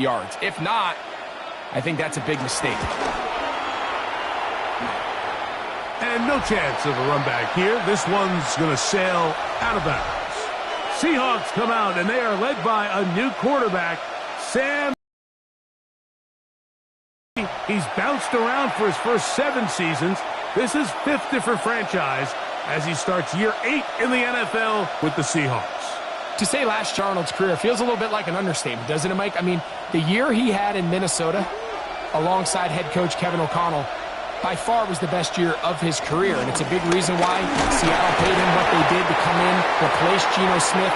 yards. If not, I think that's a big mistake. And no chance of a run back here. This one's going to sail out of bounds. Seahawks come out, and they are led by a new quarterback, Sam. He's bounced around for his first 7 seasons. This is 5th different franchise as he starts year 8 in the NFL with the Seahawks. To say last year Arnold's career feels a little bit like an understatement, doesn't it, Mike? I mean, the year he had in Minnesota alongside head coach Kevin O'Connell by far was the best year of his career, and it's a big reason why Seattle paid him what they did to come in, replace Geno Smith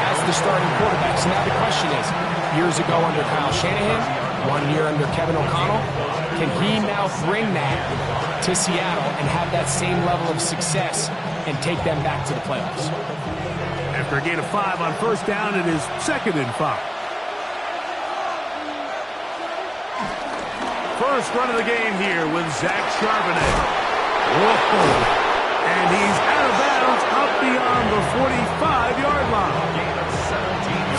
as the starting quarterback. So now the question is, years ago under Kyle Shanahan, 1 year under Kevin O'Connell, can he now bring that to Seattle and have that same level of success and take them back to the playoffs? After a gain of 5 on first down, it is 2nd and 5. First run of the game here with Zach Charbonnet. Whoa. And he's out of bounds up beyond the 45-yard line.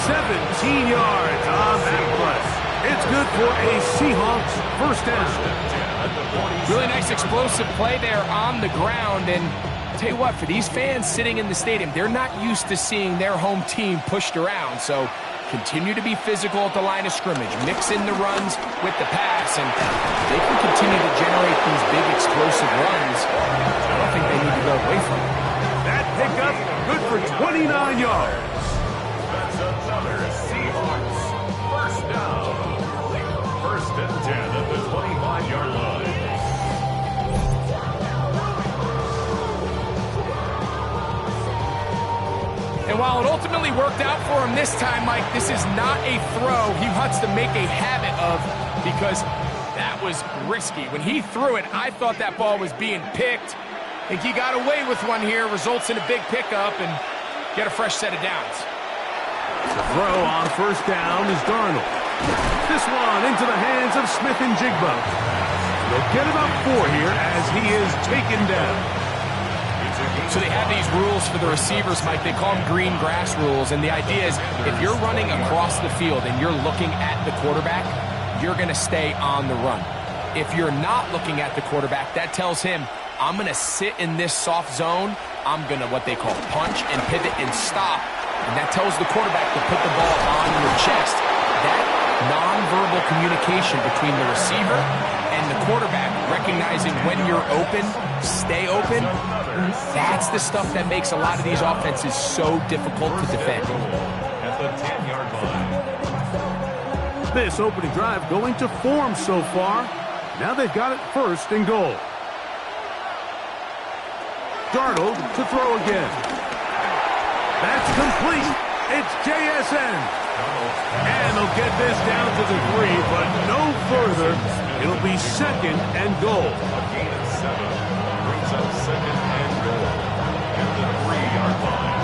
17 yards on that play. It's good for a Seahawks first down. Really nice explosive play there on the ground. And I'll tell you what, for these fans sitting in the stadium, they're not used to seeing their home team pushed around. So continue to be physical at the line of scrimmage. Mix in the runs with the pass, and they can continue to generate these big explosive runs. I don't think they need to go away from it. That pickup, good for 29 yards. That's another Seahawks first down. 1st and 10 at the 25-yard line. And while it ultimately worked out for him this time, Mike, this is not a throw he wants to make a habit of, because that was risky. When he threw it, I thought that ball was being picked. I think he got away with one here, results in a big pickup, and get a fresh set of downs. The throw on first down is Darnold. This one into the hands of Smith and Jigba. They'll get about 4 here as he is taken down. So they have these rules for the receivers, Mike. They call them green grass rules, and the idea is if you're running across the field and you're looking at the quarterback, you're going to stay on the run. If you're not looking at the quarterback, that tells him, I'm going to sit in this soft zone. I'm going to what they call punch and pivot and stop, and that tells the quarterback to put the ball on your chest. That nonverbal communication between the receiver and the quarterback, recognizing when you're open, stay open, that's the stuff that makes a lot of these offenses so difficult to defend. At the 10-yard line. This opening drive going to form so far. Now they've got it 1st and goal. Darnold to throw again. That's complete. It's JSN. And they'll get this down to the 3, but no further. It'll be 2nd and goal. A gain of 7 brings up 2nd and goal at the 3-yard line.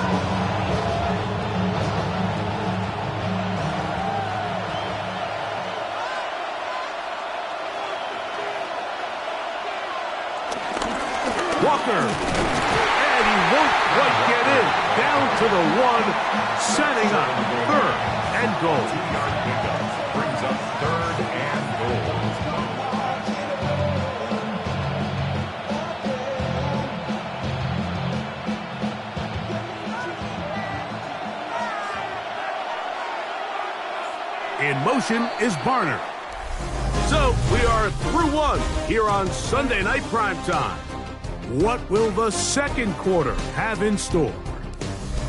Walker. And he won't quite get in. Down to the 1, setting up 3rd and goal. 2-yard pickup brings up 3rd and goal. In motion is Barner. So we are through 1 here on Sunday Night Primetime. What will the second quarter have in store?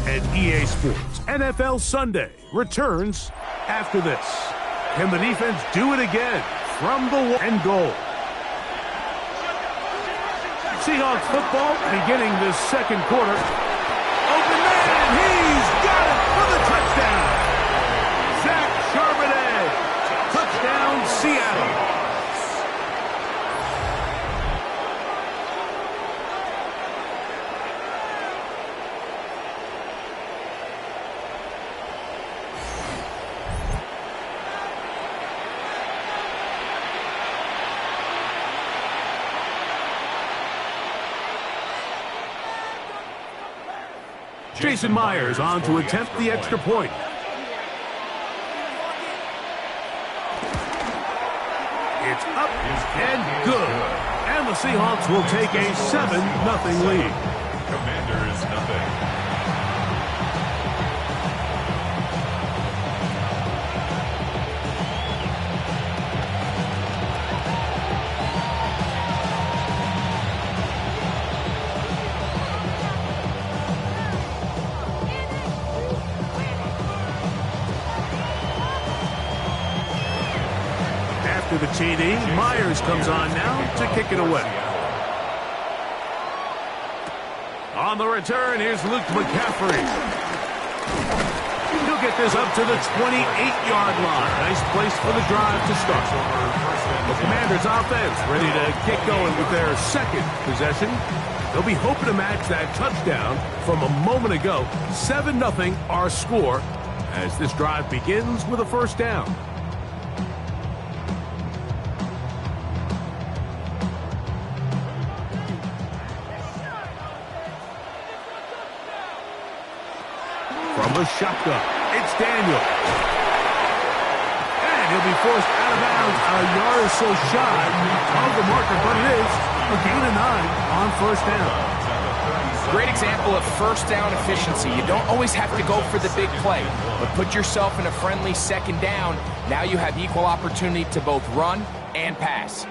And EA Sports NFL Sunday returns after this. Can the defense do it again from the 1 and goal? Seahawks football beginning this second quarter. Open man, he's got it for the touchdown. Zach Charbonnet, touchdown Seattle. Jason Myers on to attempt the extra point. It's up and good. And the Seahawks will take a 7-0 lead. Commanders, nothing. The TD. Myers comes on now to kick it away. On the return, here's Luke McCaffrey. He'll get this up to the 28-yard line. Nice place for the drive to start. The Commanders' offense ready to get going with their second possession. They'll be hoping to match that touchdown from a moment ago. 7-0 our score as this drive begins with a first down. From the shotgun, it's Daniel. And he'll be forced out of bounds a yard or so shy of the marker, but it is a gain of 9 on first down. Great example of first down efficiency. You don't always have to go for the big play, but put yourself in a friendly second down. Now you have equal opportunity to both run and pass.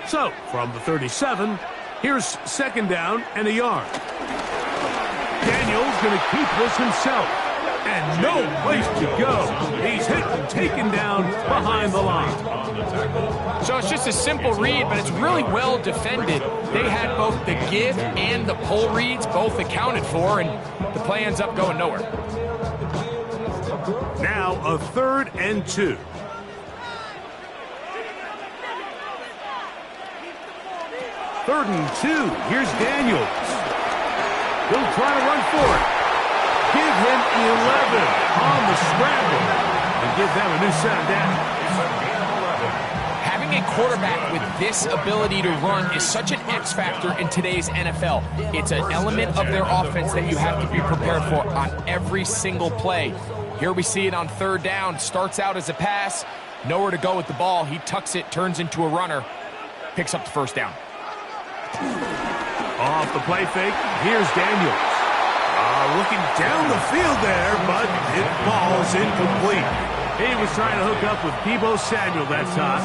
So, from the 37, here's second down and a yard. Daniel's going to keep this himself. And no place to go. He's hit and taken down behind the line. So it's just a simple read, but it's really well defended. They had both the give and the pull reads both accounted for, and the play ends up going nowhere. Now a 3rd and 2. Third and 2. Here's Daniels. He'll try to run for it. Give him 11 on the scramble and give them a new set down. Having a quarterback with this ability to run is such an X factor in today's NFL. It's an element of their offense that you have to be prepared for on every single play. Here we see it on 3rd down. Starts out as a pass. Nowhere to go with the ball. He tucks it, turns into a runner. Picks up the first down. Off the play fake, here's Daniels. Looking down the field there, but it falls incomplete. He was trying to hook up with Deebo Samuel that time.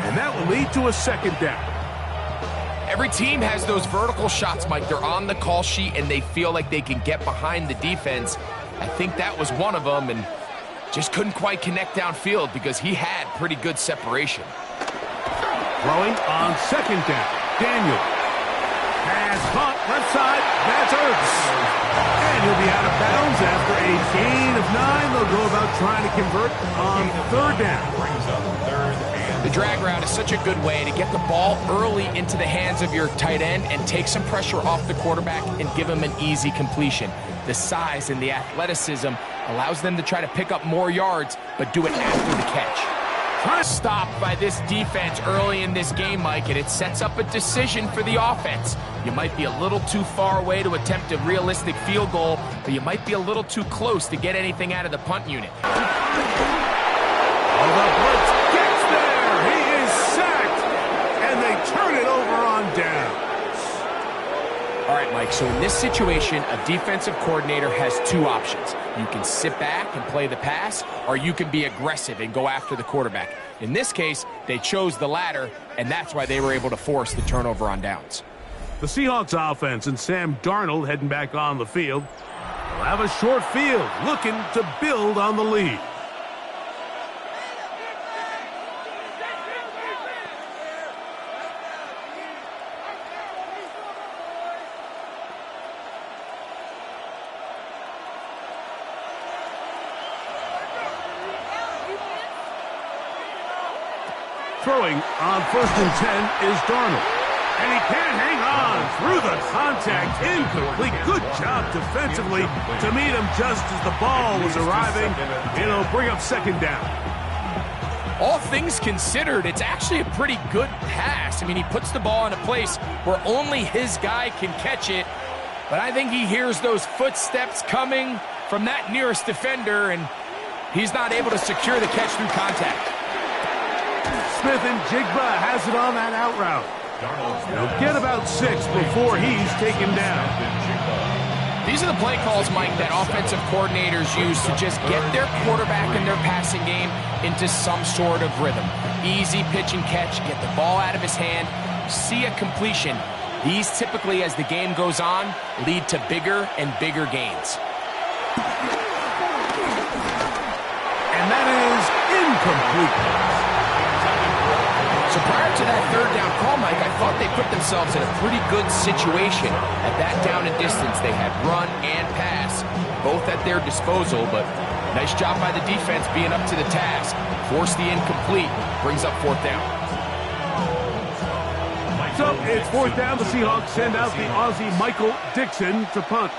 And that will lead to a second down. Every team has those vertical shots, Mike. They're on the call sheet, and they feel like they can get behind the defense. I think that was one of them, and just couldn't quite connect downfield because he had pretty good separation. Throwing on second down, Daniel. Pass caught, left side, that's Ertz. And he'll be out of bounds after a gain of 9. They'll go about trying to convert on 3rd down. The drag route is such a good way to get the ball early into the hands of your tight end and take some pressure off the quarterback and give him an easy completion. The size and the athleticism allows them to try to pick up more yards, but do it after the catch. Stopped by this defense early in this game, Mike, and it sets up a decision for the offense. You might be a little too far away to attempt a realistic field goal, but you might be a little too close to get anything out of the punt unit. Oh, the blitz gets there. He is sacked, and they turn it over on downs. All right, Mike, so in this situation, a defensive coordinator has 2 options. You can sit back and play the pass, or you can be aggressive and go after the quarterback. In this case, they chose the latter, and that's why they were able to force the turnover on downs. The Seahawks offense and Sam Darnold heading back on the field. They'll have a short field, looking to build on the lead. Throwing on 1st and 10 is Darnold. And he can't hang on through the contact. Incomplete. Good job defensively to meet him just as the ball was arriving. It'll bring up second down. All things considered, it's actually a pretty good pass. I mean, he puts the ball in a place where only his guy can catch it. But I think he hears those footsteps coming from that nearest defender, and he's not able to secure the catch through contact. Smith-Njigba has it on that out route. He'll get about 6 before he's taken down. These are the play calls, Mike, that offensive coordinators use to just get their quarterback and their passing game into some sort of rhythm. Easy pitch and catch, get the ball out of his hand, see a completion. These typically, as the game goes on, lead to bigger and bigger gains. And that is incomplete. So prior to that third down call, Mike, I thought they put themselves in a pretty good situation. At that down and distance, they had run and pass, both at their disposal, but nice job by the defense being up to the task. Force the incomplete, brings up 4th down. So it's 4th down. The Seahawks send out the Aussie Michael Dixon to punt,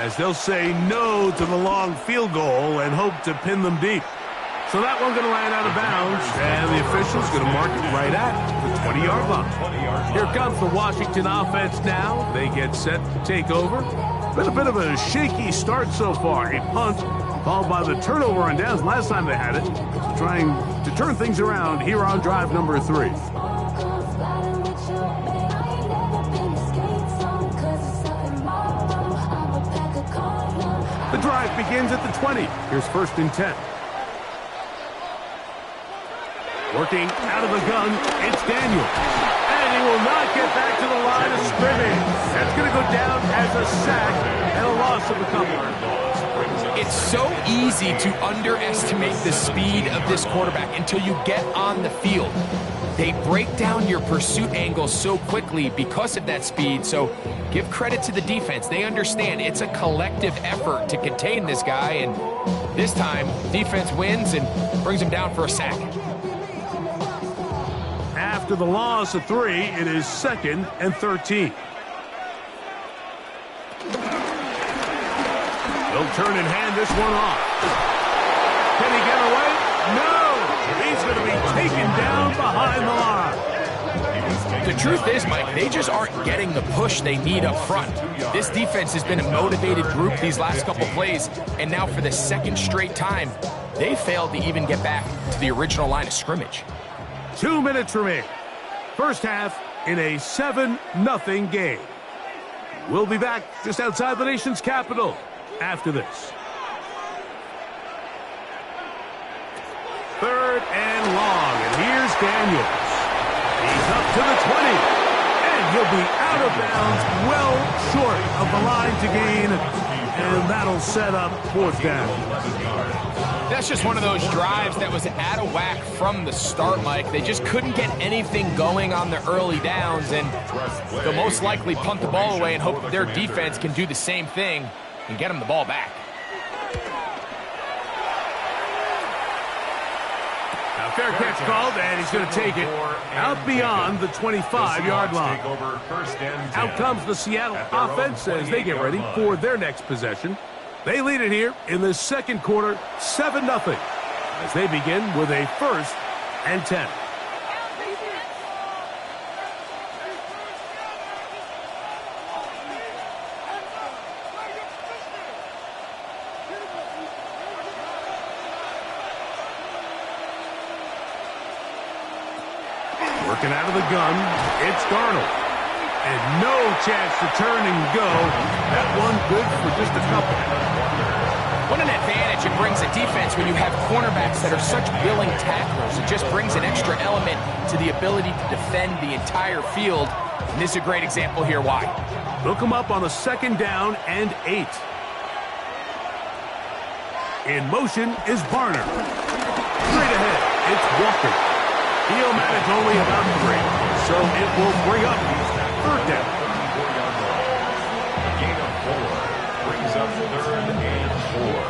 as they'll say no to the long field goal and hope to pin them deep. So that one's going to land out of bounds, and the official's going to mark it right at the 20-yard line. Here comes the Washington offense now. They get set to take over. Been a bit of a shaky start so far. A punt followed by the turnover on downs last time they had it. Trying to turn things around here on drive number 3. The drive begins at the 20. Here's 1st and 10. Working out of the gun, it's Daniel. And he will not get back to the line of scrimmage. That's going to go down as a sack and a loss of a couple. It's so easy to underestimate the speed of this quarterback until you get on the field. They break down your pursuit angle so quickly because of that speed, so give credit to the defense. They understand it's a collective effort to contain this guy, and this time, defense wins and brings him down for a sack. After the loss of 3, it is 2nd and 13. They'll turn and hand this one off. Can he get away? No! He's going to be taken down behind the line. The truth is, Mike, they just aren't getting the push they need up front. This defense has been a motivated group these last couple plays, and now for the 2nd straight time, they failed to even get back to the original line of scrimmage. 2 minutes remain. First half in a 7-0 game. We'll be back just outside the nation's capital after this. 3rd and long, and here's Daniels. He's up to the 20, and he'll be out of bounds, well short of the line to gain, and that'll set up 4th down. That's just one of those drives that was out of whack from the start, Mike. They just couldn't get anything going on the early downs, and they'll most likely punt the ball away and hope that their defense can do the same thing and get them the ball back. Now, fair catch called, and he's going to take it out beyond the 25-yard line. Out comes the Seattle offense as they get ready for their next possession. They lead it here in the 2nd quarter, 7-0, as they begin with a 1st and 10. Working out of the gun, it's Darnold. And no chance to turn and go. That one good for just a couple. What an advantage it brings a defense when you have cornerbacks that are such willing tacklers. It just brings an extra element to the ability to defend the entire field. And this is a great example here why. They'll come up on a 2nd down and 8. In motion is Barner. Straight ahead, it's Walker. He'll manage only about 3, so it will bring up 3rd down. A gain of 4 brings up 3rd and 4.